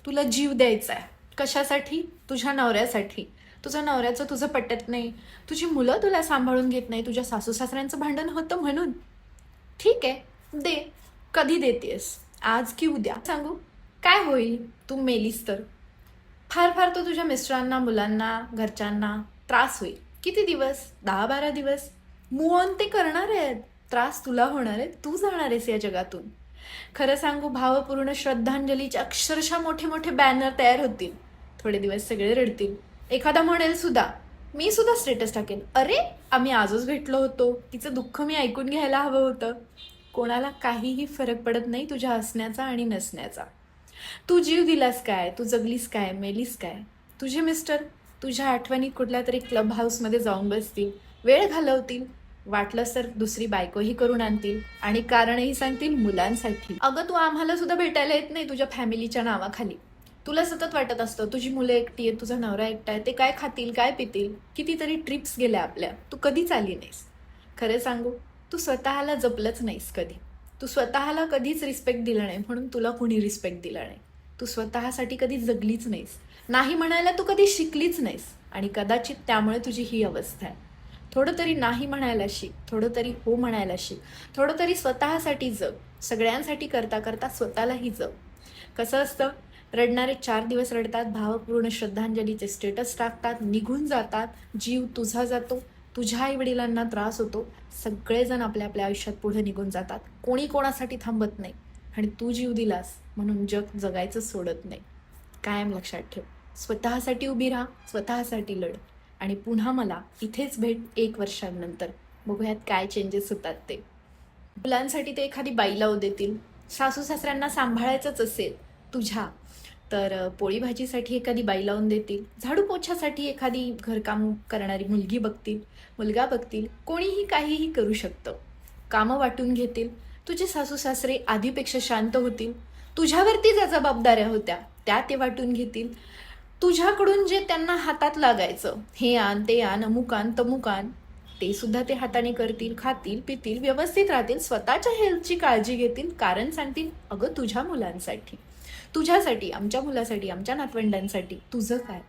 तुला जीव द्यायचा आहे. कशासाठी? तुझ्या नवऱ्यासाठी. तुझ्या नवऱ्याचं तुझं पटत नाही, तुझी मुलं तुला सांभाळून घेत नाही, तुझ्या सासू सासऱ्यांचं भांडण होतं म्हणून. ठीक आहे, दे. कधी देतेस? आज की उद्या? सांगू काय होईल तू मेलीस तर? फार फार तो तुझ्या मिस्टरांना, मुलांना, घरच्यांना त्रास होईल. किती दिवस? 10-12 दिवस. मूव ऑन ते करणार आहेत. त्रास तुला होणार आहे, तू जाणार आहेस या जगातून. खरं सांगू, भावपूर्ण श्रद्धांजलीचे अक्षरशः मोठे मोठे बॅनर तयार होतील. थोडे दिवस सगळे रडतील. एखादा म्हणेल सुद्धा, मी सुद्धा स्टेटस टाकेल, अरे आम्ही आजच भेटलो होतो, तिचं दुःख मी ऐकून घ्यायला हवं होतं. कोणाला काहीही फरक पडत नाही तुझ्या हसण्याचा आणि नसण्याचा. तू जीव दिलास काय? तू जगलीस काय? मेलीस काय? तुझे मिस्टर तुझ्या आठवणीत कुठल्या तरी क्लब हाऊसमध्ये जाऊन बसतील, वेळ घालवतील, वाटलंच तर दुसरी बायकोही करून आणतील आणि कारणही सांगतील मुलांसाठी. अगं तू आम्हाला सुद्धा भेटायला येत नाही तुझ्या फॅमिलीच्या नावाखाली. तुला सतत वाटत असतं तुझी मुलं एकटी आहेत, तुझा नवरा एकटा आहे, ते काय खातील, काय पितील. कितीतरी ट्रिप्स गेल्या आपल्या, तू कधीच आली नाहीस. खरं सांगू, तू स्वतःला जपलंच नाहीस कधी. तू स्वतःला कधीच रिस्पेक्ट दिला नाही, म्हणून तुला कुणी रिस्पेक्ट दिला नाही. तू स्वतःसाठी कधी जगलीच नाहीस. नाही म्हणायला तू कधी शिकलीच नाहीस आणि कदाचित त्यामुळे तुझी ही अवस्था आहे. थोडं तरी नाही म्हणायला शिक, थोडं तरी हो म्हणायला शिक, थोडं तरी स्वतःसाठी जग. सगळ्यांसाठी करता करता स्वतःलाही जग. कसं असतं, रडणारे 4 दिवस रडतात, भावपूर्ण श्रद्धांजलीचे स्टेटस टाकतात, निघून जातात, जीव तुझा जातो, तुझ्या आईवडिलांना त्रास होतो, सगळेजण आपल्या आपल्या आयुष्यात पुढे निघून जातात. कोणी कोणासाठी थांबत नाही आणि तू जीव दिलास म्हणून जग जगायचं सोडत नाही. कायम लक्षात ठेव, स्वतःसाठी उभी राहा, स्वतःसाठी लढ आणि पुन्हा मला इथेच भेट 1 वर्षांनंतर. बघूयात काय चेंजेस होतात ते. मुलांसाठी ते एखादी बाई लावू देतील. सासू सासऱ्यांना सांभाळायचंच असेल तुझ्या, तर पोळी भाजीसाठी एखादी बाई लावून देतील. झाडू पोछासाठी एखादी घरकाम करणारी मुलगी बघतील, मुलगा बघतील. कोणीही काहीही करू शकतं. कामं वाटून घेतील. तुझे सासू सासरे आधीपेक्षा शांत होतील. तुझ्यावरती ज्या जबाबदाऱ्या होत्या त्या ते वाटून घेतील. तुझ्याकडून जे त्यांना हातात लागायचं, हे आण, ते आण, अमुक आण, तमुक आण, ते सुद्धा ते हाताने करतील, खातील, पितील, व्यवस्थित राहतील, स्वतःच्या हेल्थची काळजी घेतील. कारण सांगतील, अगं तुझ्या मुलांसाठी, तुझ्यासाठी, आमच्या मुलासाठी, आमच्या नातवंडांसाठी तुझं काय.